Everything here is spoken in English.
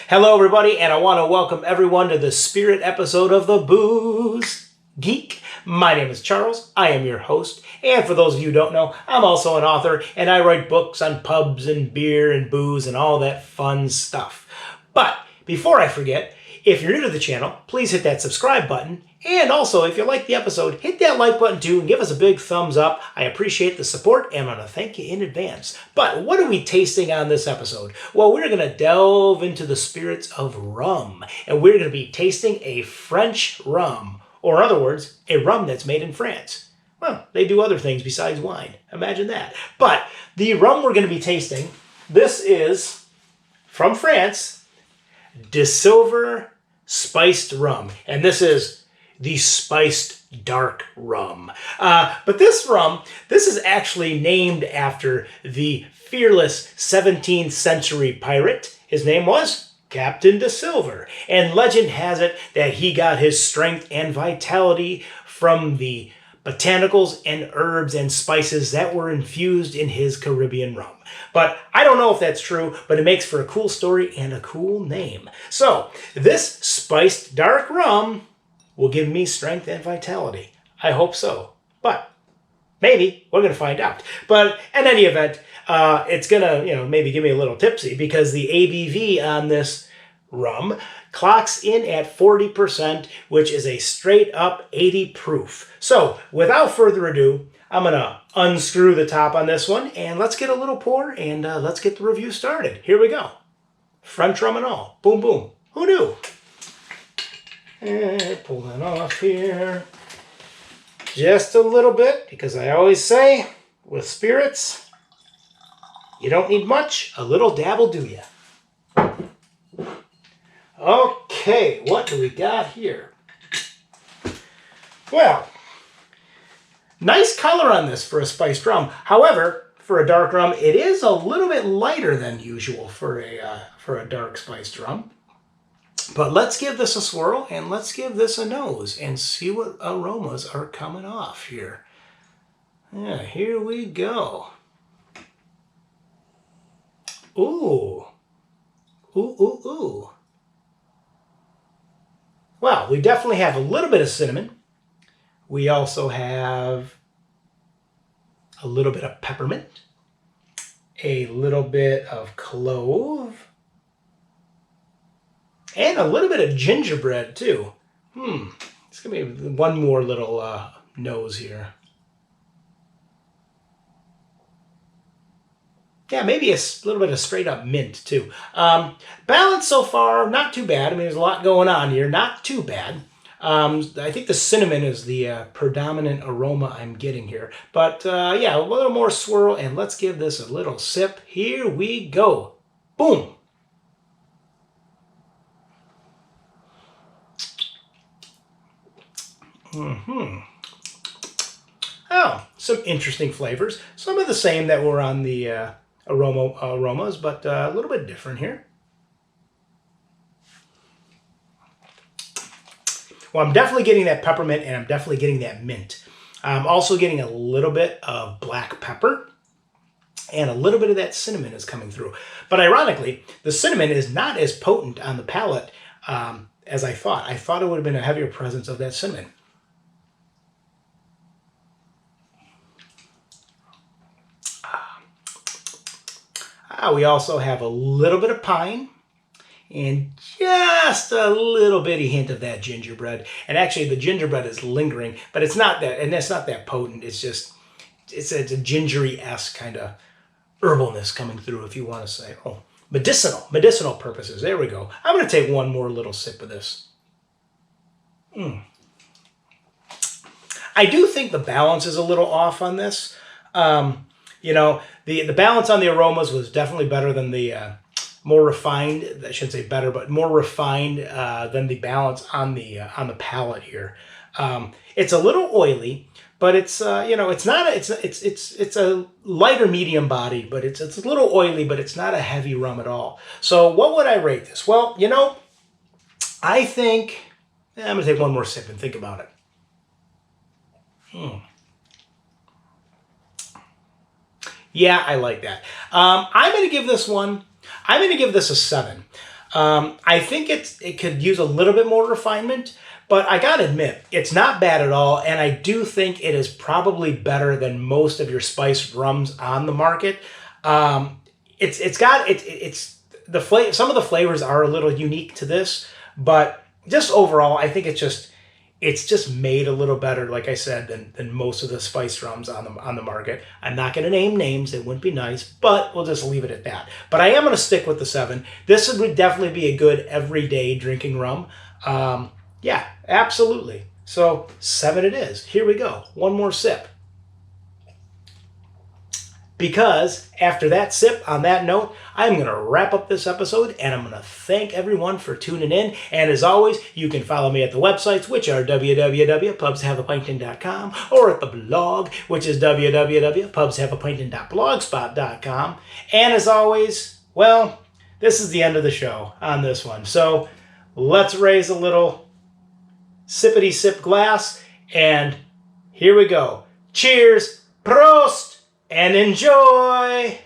Hello everybody, and I want to welcome everyone to the spirit episode of the Booze Geek. My name is Charles, I am your host, and for those of you who don't know, I'm also an author, and I write books on pubs and beer and booze and all that fun stuff. But before I forget, if you're new to the channel, please hit that subscribe button, and also if you like the episode, hit that like button too and give us a big thumbs up. I appreciate the support and I want to thank you in advance. But what are we tasting on this episode? Well, we're going to delve into the spirits of rum, and we're going to be tasting a French rum, or in other words, a rum that's made in France. Well, they do other things besides wine. Imagine that. But the rum we're going to be tasting, this is from France, DeSILVER Spiced Rum, and this is the spiced dark rum. But this rum, this is actually named after the fearless 17th century pirate. His name was Captain DeSilver, and legend has it that he got his strength and vitality from the botanicals and herbs and spices that were infused in his Caribbean rum. But I don't know if that's true, but it makes for a cool story and a cool name. So this spiced dark rum will give me strength and vitality. I hope so. But maybe we're going to find out. But in any event, it's going to, maybe give me a little tipsy, because the ABV on this rum clocks in at 40%, which is a straight up 80 proof. So without further ado, I'm going to unscrew the top on this one, and let's get a little pour, and let's get the review started. Here we go. French rum and all. Boom, boom. Who knew? And pull that off here. Just a little bit, because I always say, with spirits, you don't need much. A little dab will do ya. Okay, what do we got here? Well, nice color on this for a spiced rum. However, for a dark rum, it is a little bit lighter than usual for a dark spiced rum. But let's give this a swirl, and let's give this a nose and see what aromas are coming off here. Yeah, here we go. Ooh. Ooh, ooh, ooh. Well, we definitely have a little bit of cinnamon. We also have a little bit of peppermint, a little bit of clove, and a little bit of gingerbread too. It's gonna be one more little nose here. Yeah, maybe a little bit of straight up mint too. Balance so far, not too bad. I mean, there's a lot going on here, not too bad. I think the cinnamon is the predominant aroma I'm getting here. But yeah, a little more swirl, and let's give this a little sip. Here we go. Boom. Oh, some interesting flavors. Some of the same that were on the aromas, but a little bit different here. Well, I'm definitely getting that peppermint, and I'm definitely getting that mint. I'm also getting a little bit of black pepper, and a little bit of that cinnamon is coming through. But ironically, the cinnamon is not as potent on the palate as I thought. I thought it would have been a heavier presence of that cinnamon. We also have a little bit of pine and just a little bitty hint of that gingerbread. And actually the gingerbread is lingering, but it's not that, and that's not that potent. It's just, it's a gingery-esque kind of herbalness coming through, if you want to say. Oh, medicinal purposes. There we go. I'm going to take one more little sip of this. I do think the balance is a little off on this. The balance on the aromas was definitely better than the more refined. I shouldn't say better, but more refined than the balance on the palate here. It's a little oily, but it's it's not it's a lighter medium body, but it's a little oily, but it's not a heavy rum at all. So what would I rate this? Well, I think I'm gonna take one more sip and think about it. Yeah, I like that. I'm going to give this a 7. I think it could use a little bit more refinement, but I gotta admit, it's not bad at all, and I do think it is probably better than most of your spiced rums on the market. Some of the flavors are a little unique to this, but just overall, I think it's just made a little better, like I said, than most of the spiced rums on the market. I'm not going to name names; it wouldn't be nice, but we'll just leave it at that. But I am going to stick with the 7. This would definitely be a good everyday drinking rum. Yeah, absolutely. So 7 it is. Here we go. One more sip. Because after that sip, on that note, I'm going to wrap up this episode, and I'm going to thank everyone for tuning in. And as always, you can follow me at the websites, which are www.pubshaveapinting.com, or at the blog, which is www.pubshaveapinting.blogspot.com. And as always, well, this is the end of the show on this one. So let's raise a little sippity sip glass, and here we go. Cheers, PROST, and enjoy!